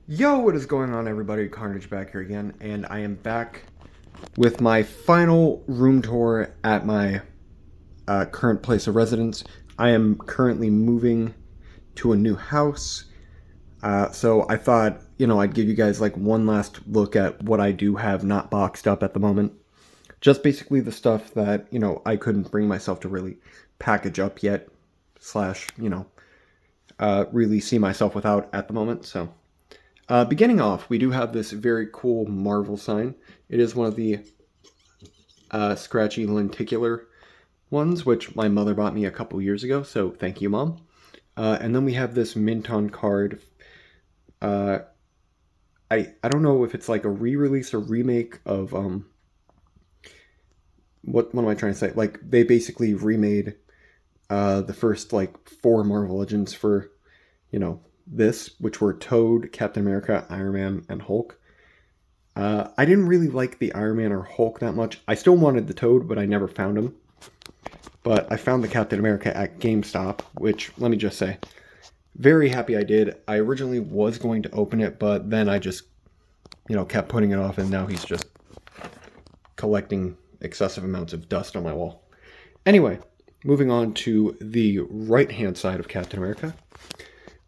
Yo, what is going on, everybody? Carnage back here again, and I am back with my final room tour at my current place of residence. I am currently moving to a new house, so I thought, I'd give you guys like one last look at what I do have not boxed up at the moment. Just basically the stuff that, I couldn't bring myself to really package up yet, slash, really see myself without at the moment, so. Beginning off, we do have this very cool Marvel sign. It is one of the scratchy lenticular ones, which my mother bought me a couple years ago, so thank you, Mom. And then we have this Minton card. Uh, I don't know if it's like a re-release or remake of what am I trying to say? Like they basically remade the first like four Marvel Legends for this, which were Toad, Captain America, Iron Man, and Hulk. I didn't really like the Iron Man or Hulk that much. I still wanted the Toad, but I never found him. But I found the Captain America at GameStop, which, let me just say, very happy I did. I originally was going to open it, but then I just, kept putting it off, and now he's just collecting excessive amounts of dust on my wall. Anyway, moving on to the right-hand side of Captain America,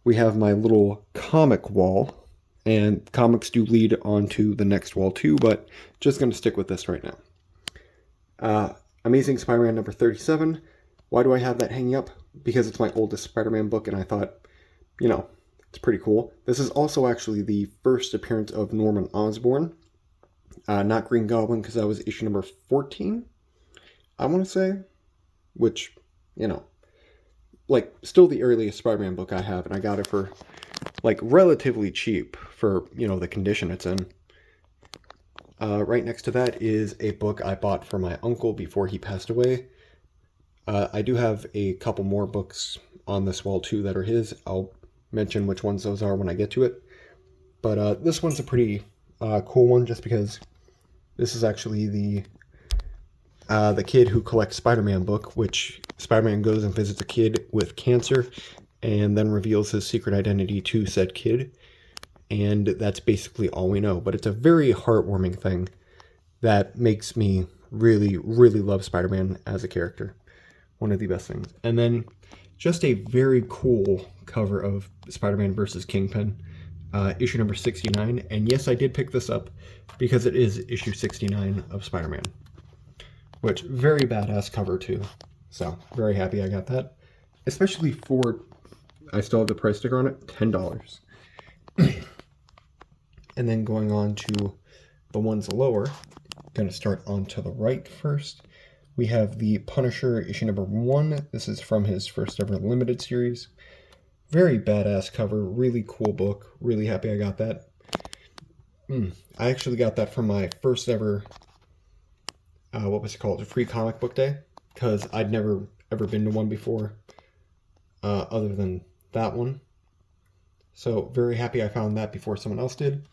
we have my little comic wall. And comics do lead on to the next wall too, but just going to stick with this right now. Amazing Spider-Man number 37. Why do I have that hanging up? Because it's my oldest Spider-Man book, and I thought, it's pretty cool. This is also actually the first appearance of Norman Osborn. Not Green Goblin, because that was issue number 14, I want to say. Which, like, still the earliest Spider-Man book I have, and I got it for like relatively cheap for the condition it's in. Right next to that is a book I bought for my uncle before he passed away. I do have a couple more books on this wall too that are his. I'll mention which ones those are when I get to it. But this one's a pretty cool one just because this is actually the Kid Who Collects Spider-Man book, which Spider-Man goes and visits a kid with cancer and then reveals his secret identity to said kid. And that's basically all we know. But it's a very heartwarming thing that makes me really, really love Spider-Man as a character. One of the best things. And then just a very cool cover of Spider-Man versus Kingpin, issue number 69. And yes, I did pick this up because it is issue 69 of Spider-Man. Which, very badass cover too. So, very happy I got that. Especially for, I still have the price sticker on it, $10. And then going on to the ones lower, going to start on to the right first. We have the Punisher issue number 1. This is from his first ever limited series. Very badass cover, really cool book. Really happy I got that. I actually got that from my first ever, what was it called? A free comic book day. Because I'd never ever been to one before, other than that one. So very happy I found that before someone else did.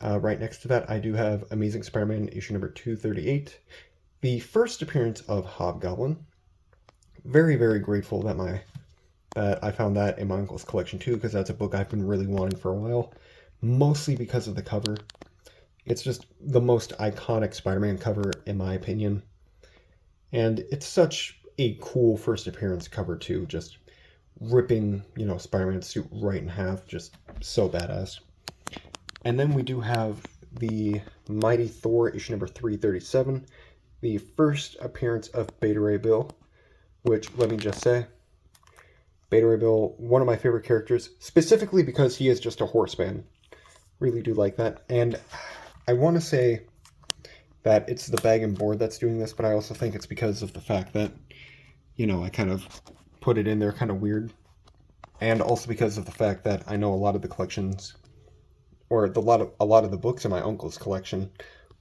Right next to that, I do have Amazing Spider-Man issue number 238. The first appearance of Hobgoblin. Very, very grateful that I found that in my uncle's collection too, because that's a book I've been really wanting for a while. Mostly because of the cover. It's just the most iconic Spider-Man cover, in my opinion. And it's such a cool first appearance cover too, just ripping, Spider-Man's suit right in half, just so badass. And then we do have the Mighty Thor issue number 337, the first appearance of Beta Ray Bill, which, let me just say, Beta Ray Bill, one of my favorite characters, specifically because he is just a horseman. Really do like that. And I want to say that it's the Bag and Board that's doing this, but I also think it's because of the fact that, I kind of put it in there kind of weird. And also because of the fact that I know a lot of the collections, or a lot of the books in my uncle's collection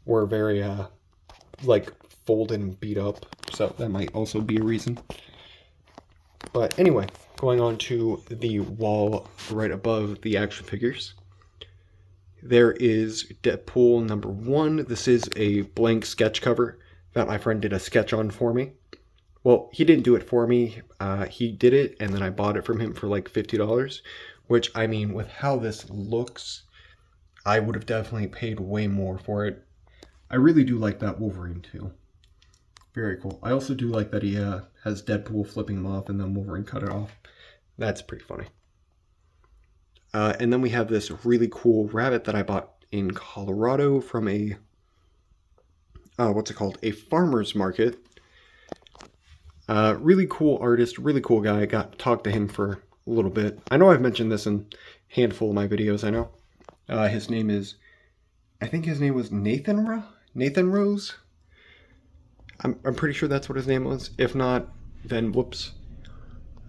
were very, like, folded and beat up, so that might also be a reason. But anyway, going on to the wall right above the action figures. There is Deadpool number 1. This is a blank sketch cover that my friend did a sketch on for me. Well, he didn't do it for me. He did it, and then I bought it from him for like $50, which, I mean, with how this looks, I would have definitely paid way more for it. I really do like that Wolverine too. Very cool. I also do like that he has Deadpool flipping him off and then Wolverine cut it off. That's pretty funny. And then we have this really cool rabbit that I bought in Colorado from a, what's it called? A farmer's market. Really cool artist, really cool guy. I got to talk to him for a little bit. I know I've mentioned this in a handful of my videos, I know. His name is, I think his name was Nathan Rose? I'm pretty sure that's what his name was. If not, then whoops.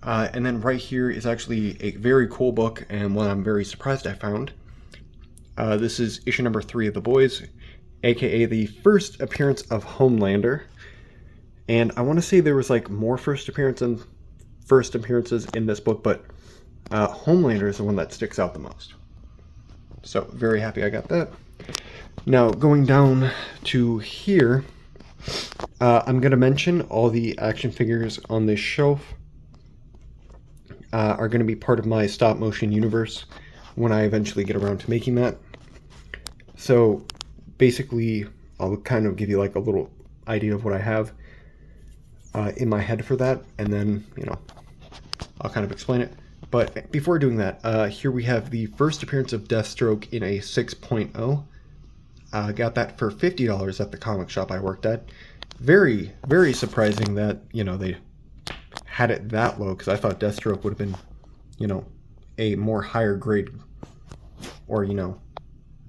And then right here is actually a very cool book, and one I'm very surprised I found. This is issue number 3 of The Boys, aka the first appearance of Homelander. And I want to say there was like more first appearances in this book, but Homelander is the one that sticks out the most. So very happy I got that. Now going down to here, I'm going to mention all the action figures on this shelf are going to be part of my stop motion universe when I eventually get around to making that. So basically, I'll kind of give you like a little idea of what I have in my head for that, and then, you know, I'll kind of explain it. But before doing that, here we have the first appearance of Deathstroke in a 6.0. Got that for $50 at the comic shop I worked at. Very, very surprising that, you know, they had it that low, because I thought Deathstroke would have been, you know, a more higher grade, or, you know,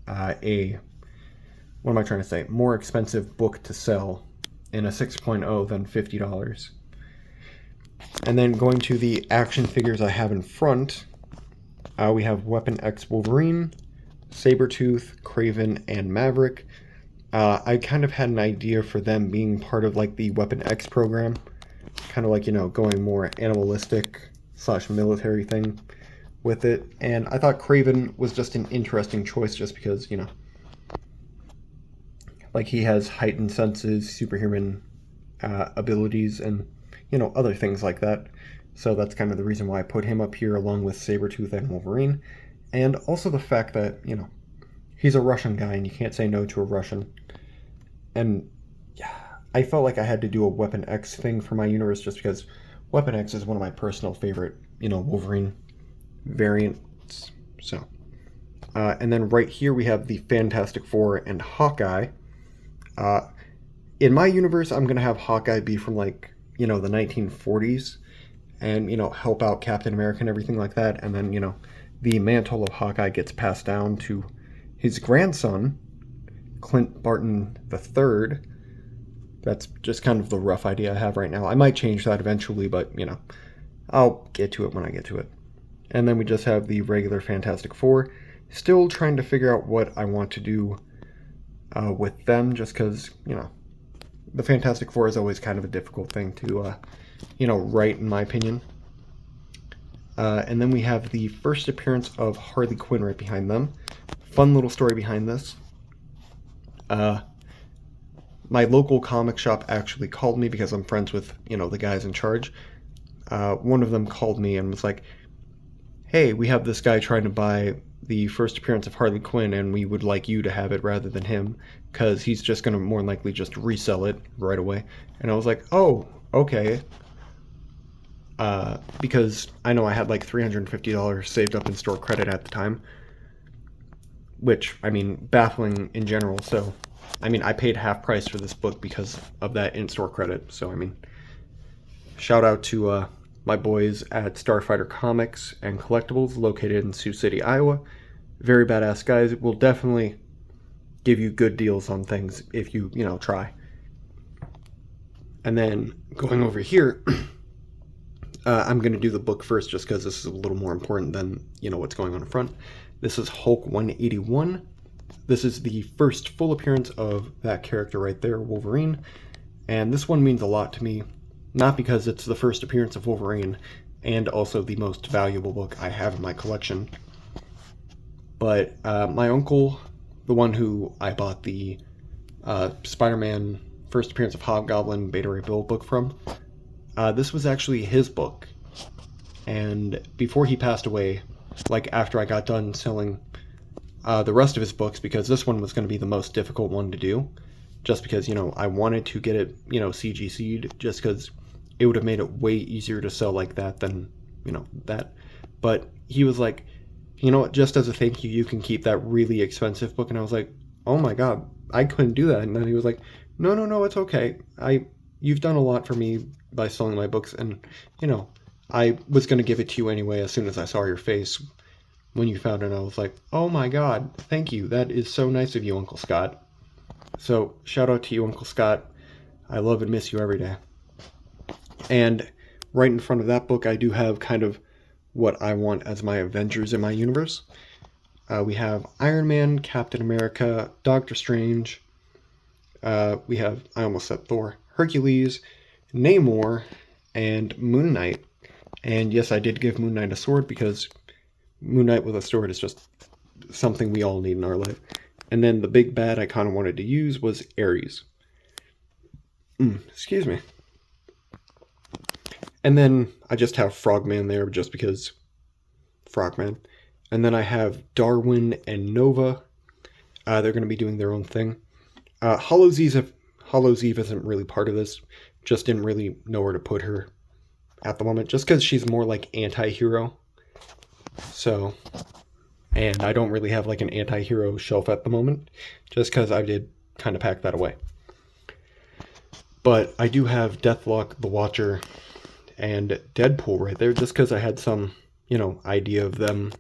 what am I trying to say? More expensive book to sell in a 6.0 than $50. And then going to the action figures I have in front, we have Weapon X Wolverine, Sabretooth, Kraven, and Maverick. I kind of had an idea for them being part of like the Weapon X program, kind of like, you know, going more animalistic / military thing with it. And I thought Kraven was just an interesting choice just because, you know, like he has heightened senses, superhuman abilities, and, you know, other things like that. So that's kind of the reason why I put him up here along with Sabretooth and Wolverine. And also the fact that, you know, he's a Russian guy and you can't say no to a Russian. And yeah, I felt like I had to do a Weapon X thing for my universe just because Weapon X is one of my personal favorite, you know, Wolverine variants. So, and then right here we have the Fantastic Four and Hawkeye. In my universe, I'm going to have Hawkeye be from, like, you know, the 1940s and, you know, help out Captain America and everything like that. And then, you know, the mantle of Hawkeye gets passed down to his grandson, Clint Barton III. That's just kind of the rough idea I have right now. I might change that eventually, but, you know, I'll get to it when I get to it. And then we just have the regular Fantastic Four. Still trying to figure out what I want to do with them, just because, you know, the Fantastic Four is always kind of a difficult thing to, you know, write, in my opinion. And then we have the first appearance of Harley Quinn right behind them. Fun little story behind this. My local comic shop actually called me because I'm friends with, you know, the guys in charge. One of them called me and was like, hey, we have this guy trying to buy the first appearance of Harley Quinn, and we would like you to have it rather than him, because he's just going to more than likely just resell it right away. And I was like, oh, okay. Because I know I had like $350 saved up in store credit at the time, which, I mean, baffling in general. So, I mean, I paid half price for this book because of that in-store credit. So, I mean, shout out to my boys at Starfighter Comics and Collectibles, located in Sioux City, Iowa. Very badass guys. Will definitely give you good deals on things if you, you know, try. And then going over here, I'm going to do the book first just because this is a little more important than, you know, what's going on in front. This is Hulk 181. This is the first full appearance of that character right there, Wolverine. And this one means a lot to me, not because it's the first appearance of Wolverine and also the most valuable book I have in my collection, but my uncle, the one who I bought the Spider-Man first appearance of Hobgoblin Beta Ray Bill book from, this was actually his book. And before he passed away, like after I got done selling the rest of his books, because this one was going to be the most difficult one to do, just because, you know, I wanted to get it, you know, CGC'd, just because it would have made it way easier to sell like that than, you know, that. But he was like, you know what, just as a thank you, you can keep that really expensive book. And I was like, oh my God, I couldn't do that. And then he was like, no, it's okay. You've done a lot for me by selling my books. And, you know, I was going to give it to you anyway as soon as I saw your face when you found it. And I was like, oh my God, thank you. That is so nice of you, Uncle Scott. So shout out to you, Uncle Scott. I love and miss you every day. And right in front of that book, I do have kind of what I want as my Avengers in my universe. We have Iron Man, Captain America, Doctor Strange. We have, I almost said Thor, Hercules, Namor, and Moon Knight. And yes, I did give Moon Knight a sword because Moon Knight with a sword is just something we all need in our life. And then the big bad I kind of wanted to use was Ares. Excuse me. And then I just have Frogman there just because Frogman. And then I have Darwin and Nova. They're going to be doing their own thing. Hallows Eve isn't really part of this. Just didn't really know where to put her at the moment. Just because she's more like anti-hero. So, and I don't really have like an anti-hero shelf at the moment. Just because I did kind of pack that away. But I do have Deathlock, the Watcher, and Deadpool right there, just because I had some, you know, idea of them,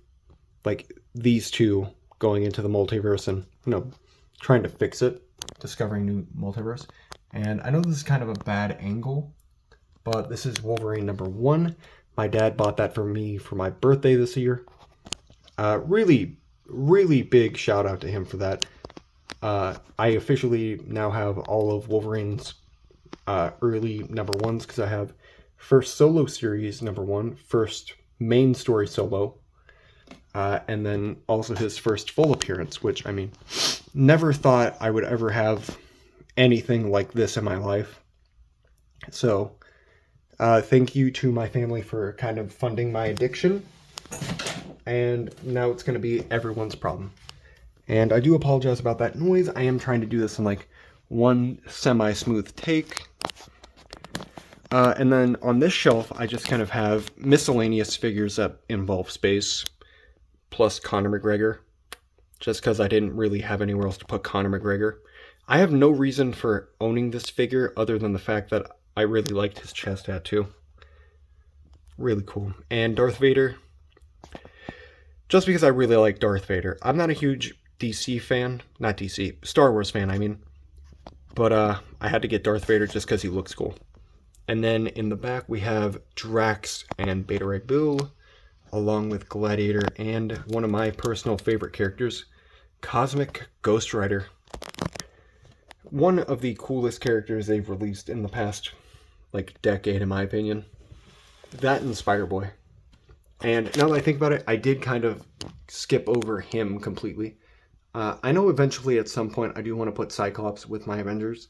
like these two going into the multiverse and, you know, trying to fix it, discovering new multiverse. And I know this is kind of a bad angle, but this is Wolverine #1. My dad bought that for me for my birthday this year. Really, really big shout out to him for that. I officially now have all of Wolverine's early #1s, because I have first solo series #1, first main story solo, and then also his first full appearance, which, I mean, never thought I would ever have anything like this in my life. So, thank you to my family for kind of funding my addiction, and now it's going to be everyone's problem. And I do apologize about that noise. I am trying to do this in like one semi-smooth take. And then on this shelf, I just kind of have miscellaneous figures that involve space, plus Conor McGregor, just because I didn't really have anywhere else to put Conor McGregor. I have no reason for owning this figure other than the fact that I really liked his chest tattoo. Really cool. And Darth Vader, just because I really like Darth Vader. I'm not a huge DC fan, not DC, Star Wars fan, I mean. But I had to get Darth Vader just because he looks cool. And then in the back we have Drax and Beta Ray Bill, along with Gladiator and one of my personal favorite characters, Cosmic Ghost Rider. One of the coolest characters they've released in the past, like, decade, in my opinion. That and Spider-Boy. And now that I think about it, I did kind of skip over him completely. I know eventually at some point I do want to put Cyclops with my Avengers,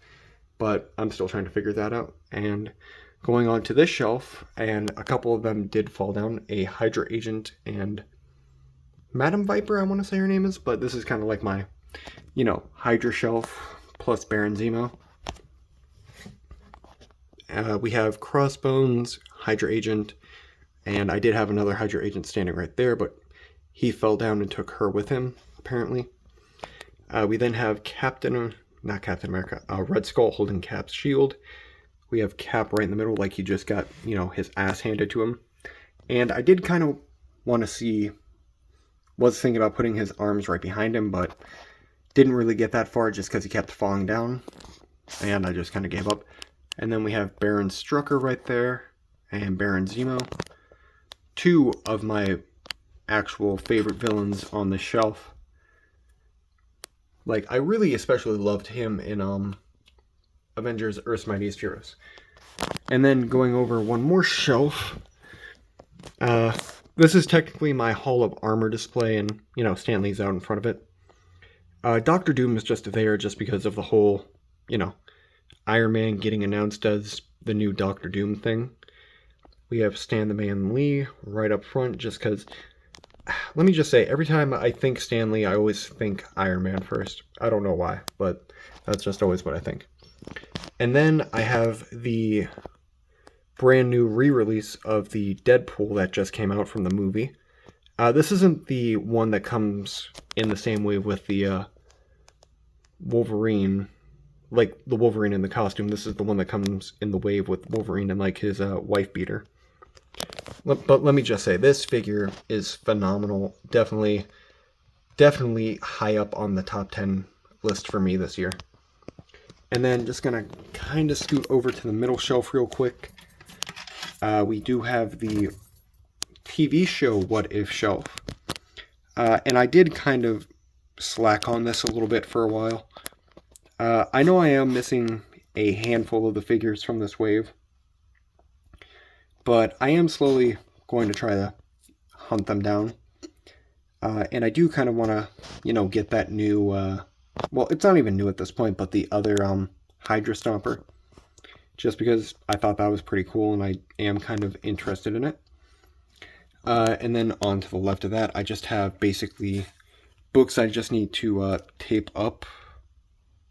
but I'm still trying to figure that out. And going on to this shelf, and a couple of them did fall down, a Hydra Agent and Madam Viper, I want to say her name is, but this is kind of like my, you know, Hydra shelf plus Baron Zemo. We have Crossbones, Hydra Agent, and I did have another Hydra Agent standing right there, but he fell down and took her with him, apparently. We then have Red Skull holding Cap's shield. We have Cap right in the middle, like he just got, you know, his ass handed to him. And I did kind of want to see, was thinking about putting his arms right behind him, but didn't really get that far just because he kept falling down. And I just kind of gave up. And then we have Baron Strucker right there, and Baron Zemo. Two of my actual favorite villains on the shelf. Like, I really especially loved him in Avengers Earth's Mightiest Heroes. And then going over one more shelf, this is technically my Hall of Armor display, and, you know, Stan Lee's out in front of it. Doctor Doom is just there just because of the whole, you know, Iron Man getting announced as the new Doctor Doom thing. We have Stan the Man Lee right up front just because let me just say, every time I think Stan Lee, I always think Iron Man first. I don't know why, but that's just always what I think. And then I have the brand new re-release of the Deadpool that just came out from the movie. This isn't the one that comes in the same wave with the Wolverine, like the Wolverine in the costume. This is the one that comes in the wave with Wolverine and like his wife beater. But let me just say, this figure is phenomenal. Definitely high up on the top 10 list for me this year. And then just gonna kind of scoot over to the middle shelf real quick. We do have the TV show What If shelf. And I did kind of slack on this a little bit for a while. I know I am missing a handful of the figures from this wave, but I am slowly going to try to hunt them down. And I do kind of want to, get that new, well, it's not even new at this point, but the other Hydra Stomper, just because I thought that was pretty cool and I am kind of interested in it. And then on to the left of that, I just have basically books I just need to tape up,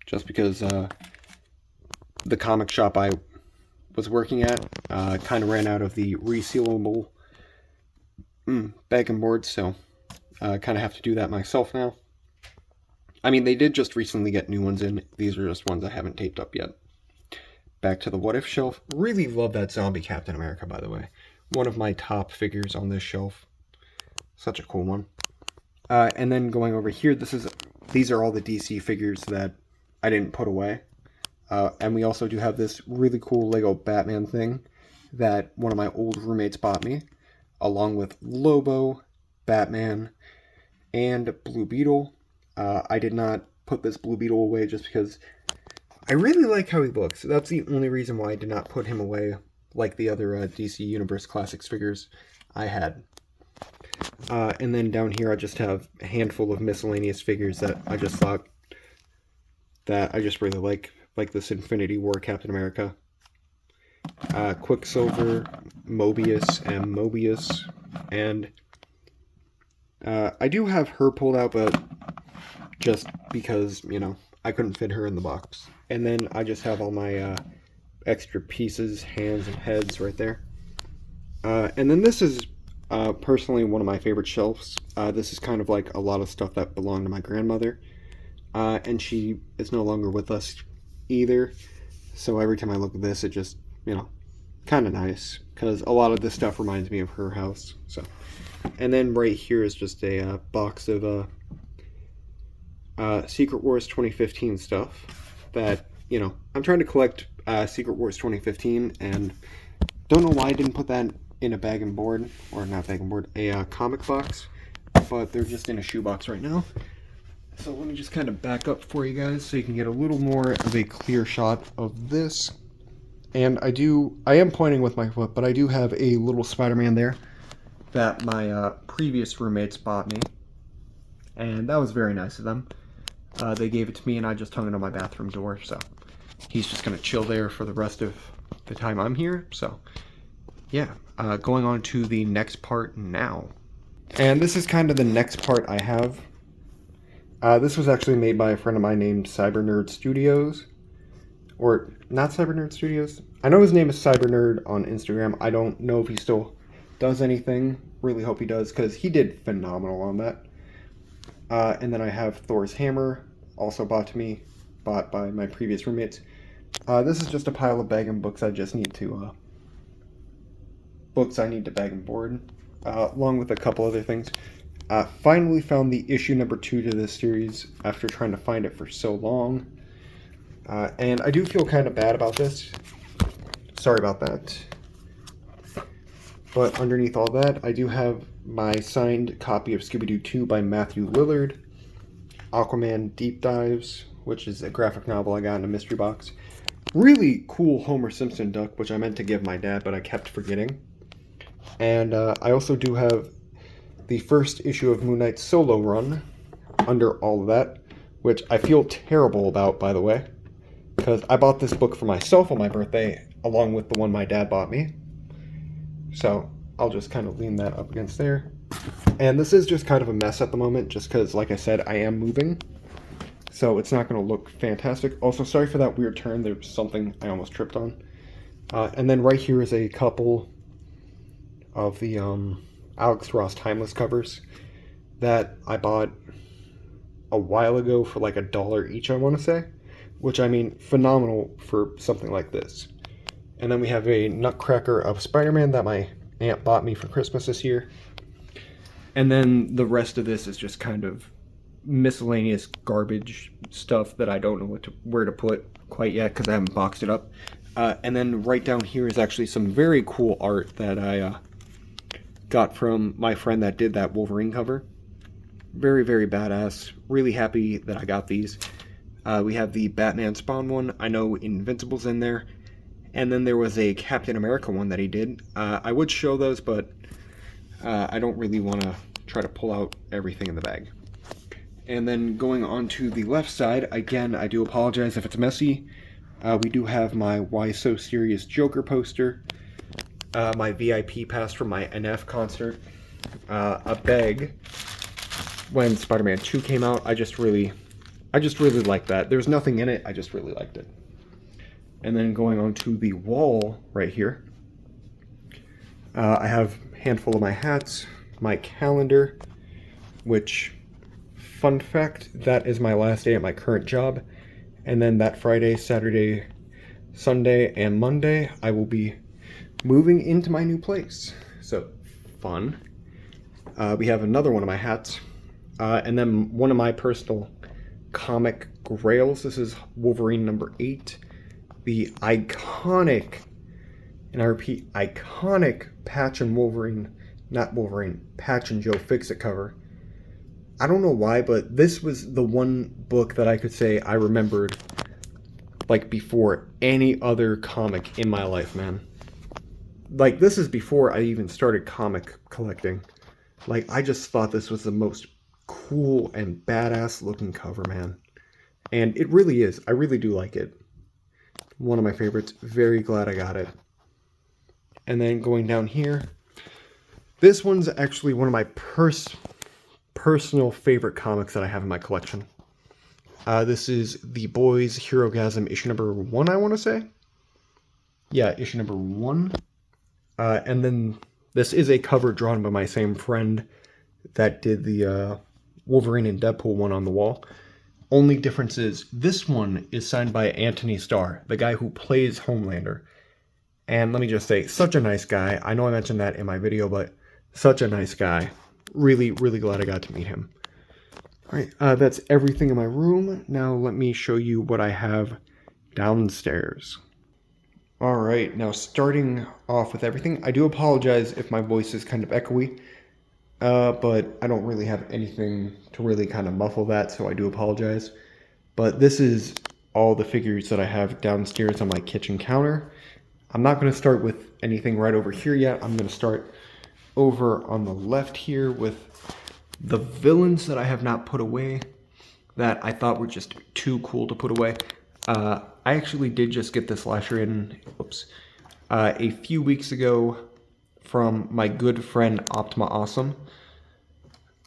just because the comic shop I was working at kind of ran out of the resealable bag and board, so I kind of have to do that myself now. I mean, they did just recently get new ones in. These are just ones I haven't taped up yet. Back to the What If shelf. Really love that zombie Captain America, by the way. One of my top figures on this shelf. Such a cool one. And then going over here, these are all the DC figures that I didn't put away. And we also do have this really cool Lego Batman thing that one of my old roommates bought me, along with Lobo, Batman, and Blue Beetle. I did not put this Blue Beetle away just because I really like how he looks. That's the only reason why I did not put him away like the other DC Universe Classics figures I had. And then down here I just have a handful of miscellaneous figures that I just thought that I just really like this Infinity War Captain America. Quicksilver, Mobius, and Mobius. And I do have her pulled out, but just because, I couldn't fit her in the box. And then I just have all my extra pieces, hands and heads right there. And then this is personally one of my favorite shelves. This is kind of like a lot of stuff that belonged to my grandmother. And she is no longer with us either. So every time I look at this, it just, kind of nice. Because a lot of this stuff reminds me of her house. So, and then right here is just a box of Secret Wars 2015 stuff that, I'm trying to collect Secret Wars 2015, and don't know why I didn't put that in a bag and board, or not bag and board, a comic box, but they're just in a shoebox right now. So let me just kind of back up for you guys so you can get a little more of a clear shot of this. And I am pointing with my foot, but I do have a little Spider-Man there that my previous roommates bought me, and that was very nice of them. They gave it to me and I just hung it on my bathroom door, so he's just going to chill there for the rest of the time I'm here. So yeah, going on to the next part now. And this is kind of the next part I have. This was actually made by a friend of mine named Cybernerd Studios. Or, not Cybernerd Studios. I know his name is Cybernerd on Instagram. I don't know if he still does anything. Really hope he does, because he did phenomenal on that. And then I have Thor's Hammer, also bought by my previous roommates. This is just a pile of bag and books I just need to, bag and board, along with a couple other things. Finally found the issue number 2 to this series after trying to find it for so long. And I do feel kind of bad about this. Sorry about that. But underneath all that, I do have my signed copy of Scooby-Doo 2 by Matthew Lillard, Aquaman Deep Dives, which is a graphic novel I got in a mystery box. Really cool Homer Simpson duck, which I meant to give my dad, but I kept forgetting. And I also do have the first issue of Moon Knight's solo run under all of that, which I feel terrible about, by the way, because I bought this book for myself on my birthday, along with the one my dad bought me. So I'll just kind of lean that up against there. And this is just kind of a mess at the moment, just because, like I said, I am moving. So it's not going to look fantastic. Also, sorry for that weird turn. There's something I almost tripped on. And then right here is a couple of the Alex Ross Timeless covers that I bought a while ago for like $1 each, I want to say. Which, I mean, phenomenal for something like this. And then we have a Nutcracker of Spider-Man that my aunt bought me for Christmas this year. And then the rest of this is just kind of miscellaneous garbage stuff that I don't know where to put quite yet because I haven't boxed it up. And then right down here is actually some very cool art that I got from my friend that did that Wolverine cover. Very, very badass. Really happy that I got these. We have the Batman Spawn one. I know Invincible's in there. And then there was a Captain America one that he did. I would show those, but I don't really want to try to pull out everything in the bag. And then going on to the left side, again, I do apologize if it's messy. We do have my Why So Serious Joker poster, my VIP pass from my NF concert, a bag when Spider-Man 2 came out. I just really liked that. There's nothing in it, I just really liked it. And then going on to the wall right here, I have a handful of my hats, my calendar, which, fun fact, that is my last day at my current job. And then that Friday, Saturday, Sunday, and Monday, I will be moving into my new place. So, fun. We have another one of my hats. And then one of my personal comic grails. This is Wolverine number 8. The iconic, and I repeat, iconic Patch and Wolverine, not Wolverine, Patch and Joe Fixit cover. I don't know why, but this was the one book that I could say I remembered like before any other comic in my life, man. Like, this is before I even started comic collecting. Like, I just thought this was the most cool and badass looking cover, man. And it really is. I really do like it. One of my favorites. Very glad I got it. And then going down here, this one's actually one of my personal favorite comics that I have in my collection. This is The Boys Herogasm issue number 1, I want to say. Yeah, issue number 1. And then this is a cover drawn by my same friend that did the Wolverine and Deadpool one on the wall. Only difference is this one is signed by Anthony Starr, the guy who plays Homelander. And let me just say, such a nice guy. I know I mentioned that in my video, but such a nice guy. Really, really glad I got to meet him. Alright, that's everything in my room. Now let me show you what I have downstairs. Alright, now starting off with everything, I do apologize if my voice is kind of echoey. But I don't really have anything to really kind of muffle that, so I do apologize. But this is all the figures that I have downstairs on my kitchen counter. I'm not going to start with anything right over here yet. I'm going to start over on the left here with the villains that I have not put away that I thought were just too cool to put away. I actually did just get this lasher in, a few weeks ago from my good friend Optima Awesome.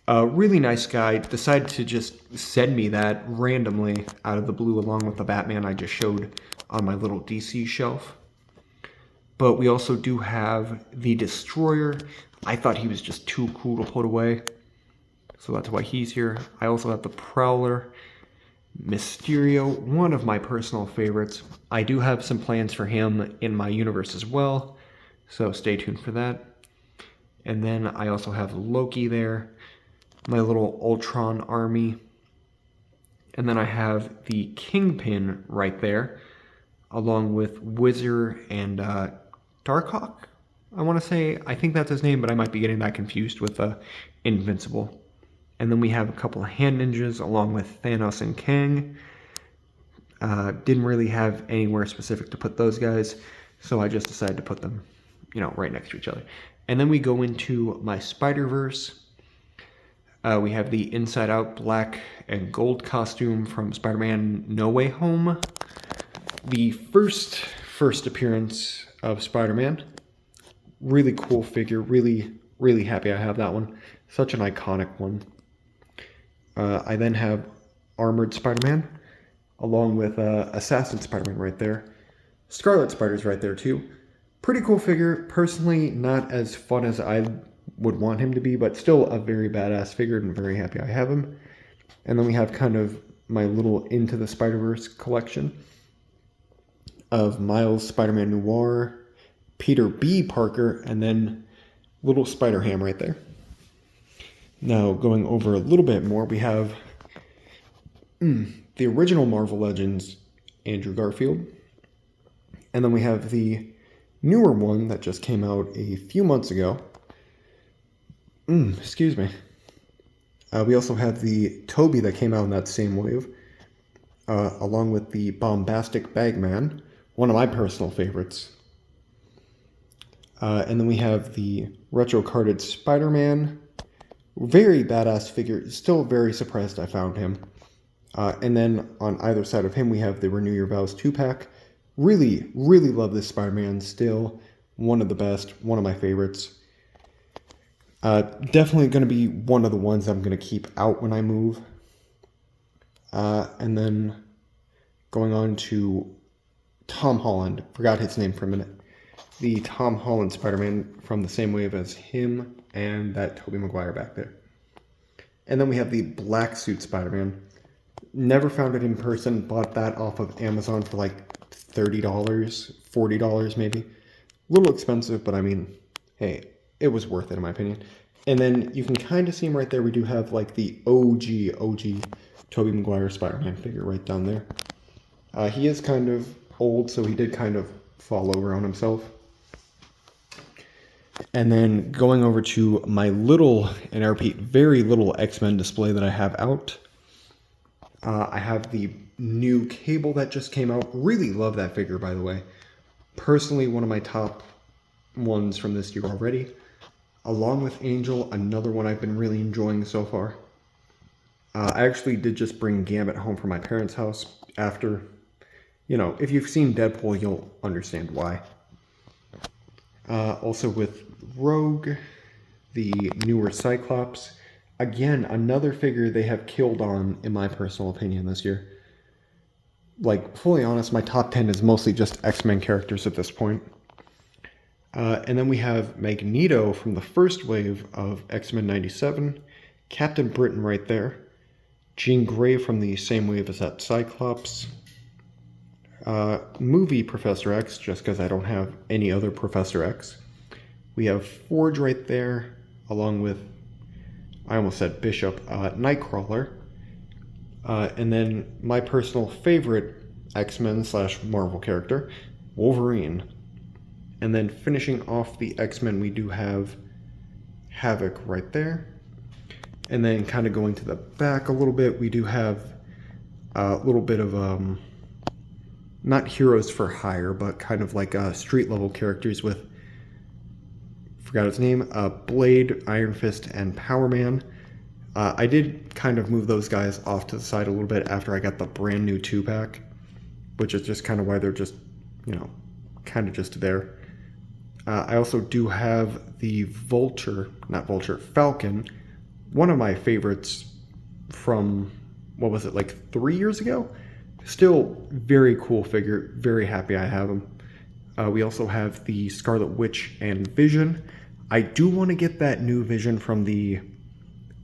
A really nice guy decided to just send me that randomly out of the blue along with the Batman I just showed on my little DC shelf. But we also do have the Destroyer. I thought he was just too cool to put away, so that's why he's here. I also have the Prowler, Mysterio, one of my personal favorites. I do have some plans for him in my universe as well, so stay tuned for that. And then I also have Loki there, my little Ultron army. And then I have the Kingpin right there, along with Wizard and Darkhawk, I want to say. I think that's his name, but I might be getting that confused with Invincible. And then we have a couple of hand ninjas along with Thanos and Kang. Didn't really have anywhere specific to put those guys, so I just decided to put them, right next to each other. And then we go into my Spider-Verse. We have the Inside Out black and gold costume from Spider-Man No Way Home. The first appearance of Spider-Man. Really cool figure. Really, really happy I have that one. Such an iconic one. I then have Armored Spider-Man, along with Assassin Spider-Man right there. Scarlet Spider's right there too. Pretty cool figure. Personally, not as fun as I would want him to be, but still a very badass figure, and very happy I have him. And then we have kind of my little Into the Spider-Verse collection of Miles Spider-Man Noir, Peter B. Parker, and then little Spider-Ham right there. Now, going over a little bit more, we have the original Marvel Legends, Andrew Garfield. And then we have the newer one that just came out a few months ago. Excuse me. We also have the Tobey that came out in that same wave, along with the Bombastic Bagman, one of my personal favorites. And then we have the retro-carded Spider-Man. Very badass figure. Still very surprised I found him. And then on either side of him, we have the Renew Your Vows 2-pack. Really, really love this Spider-Man. Still one of the best. One of my favorites. Definitely going to be one of the ones I'm going to keep out when I move. And then going on to Tom Holland. Forgot his name for a minute. The Tom Holland Spider-Man from the same wave as him and that Tobey Maguire back there. And then we have the Black Suit Spider-Man. Never found it in person. Bought that off of Amazon for like $30, $40 maybe. A little expensive, but I mean, hey, it was worth it in my opinion. And then you can kind of see him right there. We do have like the OG Tobey Maguire Spider-Man figure right down there. He is kind of old, so he did kind of fall over on himself. And then going over to my little, and I repeat, very little X-Men display that I have out. I have the new Cable that just came out. Really love that figure, by the way. Personally, one of my top ones from this year already. Along with Angel, another one I've been really enjoying so far. I actually did just bring Gambit home from my parents' house after, you know, if you've seen Deadpool, you'll understand why. Also with Rogue, the newer Cyclops. Again, another figure they have killed on, in my personal opinion, this year. Like, fully honest, my top 10 is mostly just X-Men characters at this point. And then we have Magneto from the first wave of X-Men 97. Captain Britain right there. Jean Grey from the same wave as that Cyclops. Movie Professor X, just because I don't have any other Professor X. We have Forge right there, along with, I almost said Bishop, Nightcrawler. And then my personal favorite X-Men / Marvel character, Wolverine. And then finishing off the X-Men, we do have Havoc right there. And then kind of going to the back a little bit, we do have a little bit of, not heroes for hire, but kind of like street level characters with, forgot his name, Blade, Iron Fist, and Power Man. I did kind of move those guys off to the side a little bit after I got the brand new 2-pack, which is just kind of why they're just, you know, kind of just there. I also do have the Falcon, one of my favorites from, what was it, like 3 years ago? Still very cool figure, very happy I have him. We also have the Scarlet Witch and Vision. I do want to get that new Vision from the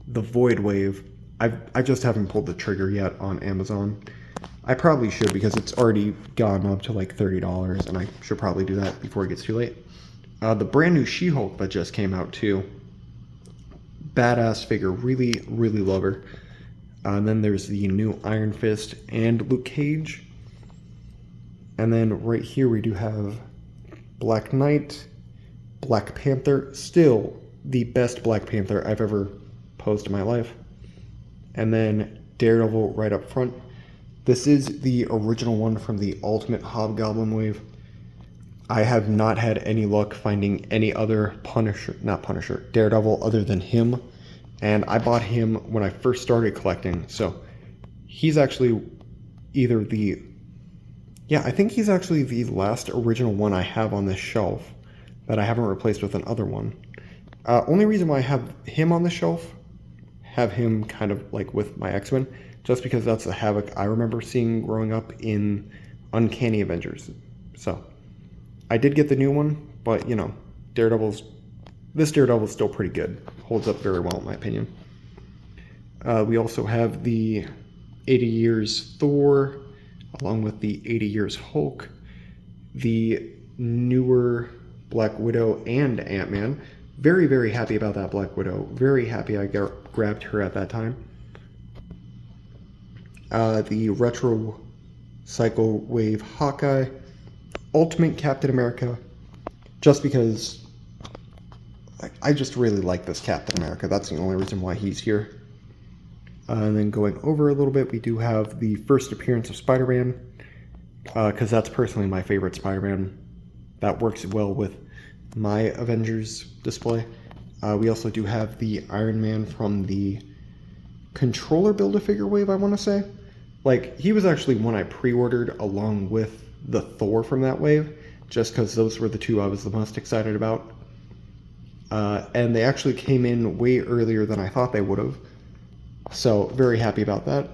Void Wave. I just haven't pulled the trigger yet on Amazon. I probably should because it's already gone up to like $30 and I should probably do that before it gets too late. The brand new She-Hulk that just came out too. Badass figure, really, really love her. And then there's the new Iron Fist and Luke Cage. And then right here we do have Black Knight, Black Panther, still the best Black Panther I've ever posed in my life. And then Daredevil right up front. This is the original one from the Ultimate Hobgoblin wave. I have not had any luck finding any other Daredevil other than him. And I bought him when I first started collecting. So he's actually either I think he's actually the last original one I have on this shelf that I haven't replaced with another one. Only reason why I have him on the shelf, have him kind of like with my X-Men, just because that's the Havoc I remember seeing growing up in Uncanny Avengers. So, I did get the new one, but you know, this Daredevil's still pretty good. Holds up very well in my opinion. We also have the 80 Years Thor, along with the 80 Years Hulk, the newer Black Widow and Ant-Man. Very, very happy about that Black Widow. Very happy I grabbed her at that time. The Retro Cycle Wave Hawkeye, Ultimate Captain America, just because I just really like this Captain America. That's the only reason why he's here. And then going over a little bit, we do have the first appearance of Spider-Man, because that's personally my favorite Spider-Man. That works well with my Avengers display. We also do have the Iron Man from the Controller Build-A-Figure wave, I want to say. Like, he was actually one I pre-ordered along with the Thor from that wave, just because those were the two I was the most excited about. And they actually came in way earlier than I thought they would have. So, very happy about that.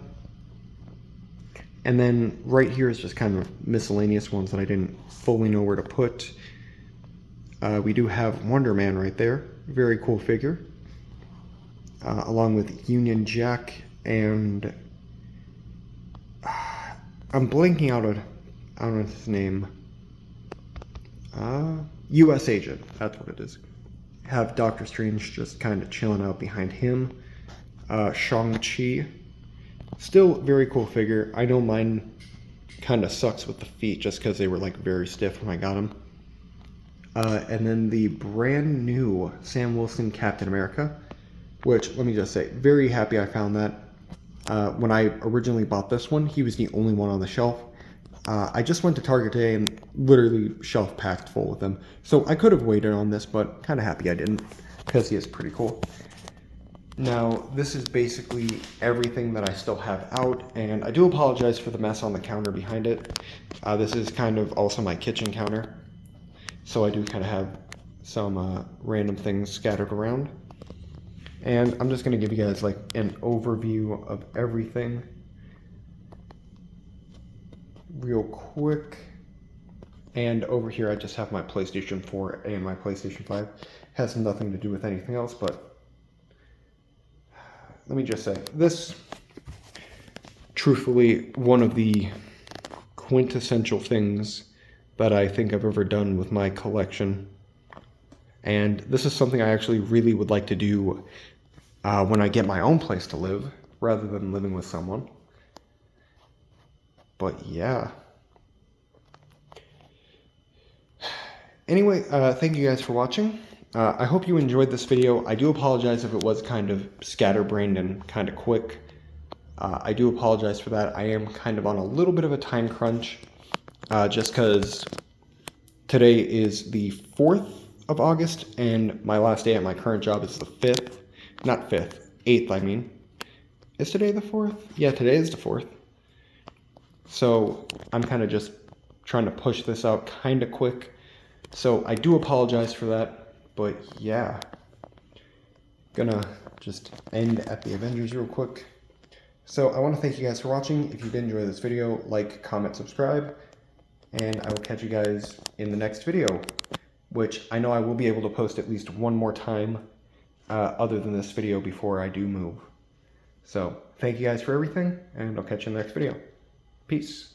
And then right here is just kind of miscellaneous ones that I didn't fully know where to put. We do have Wonder Man right there. Very cool figure. Along with Union Jack and... I'm blanking out on his name. US Agent. That's what it is. Have Doctor Strange just kind of chilling out behind him. Shang-Chi. Still very cool figure. I know mine kind of sucks with the feet just because they were like very stiff when I got them. And then the brand new Sam Wilson Captain America, which let me just say, very happy I found that. When I originally bought this one, he was the only one on the shelf. I just went to Target today and literally shelf packed full with them. So I could have waited on this, but kind of happy I didn't because he is pretty cool. Now, this is basically everything that I still have out, and I do apologize for the mess on the counter behind it. This is kind of also my kitchen counter, so I do kind of have some random things scattered around. And I'm just going to give you guys like an overview of everything real quick. And over here I just have my PlayStation 4 and my PlayStation 5. Has nothing to do with anything else, but let me just say, this, truthfully, one of the quintessential things that I think I've ever done with my collection. And this is something I actually really would like to do when I get my own place to live, rather than living with someone. But yeah. Anyway, thank you guys for watching. I hope you enjoyed this video. I do apologize if it was kind of scatterbrained and kind of quick. I do apologize for that. I am kind of on a little bit of a time crunch, just because today is the 4th of August, and my last day at my current job is the 5th. Not 5th, 8th, I mean. Is today the 4th? Yeah, today is the 4th. So I'm kind of just trying to push this out kind of quick. So I do apologize for that. But yeah, gonna just end at the Avengers real quick. So I want to thank you guys for watching. If you did enjoy this video, like, comment, subscribe, and I will catch you guys in the next video, which I know I will be able to post at least one more time other than this video before I do move. So thank you guys for everything, and I'll catch you in the next video. Peace.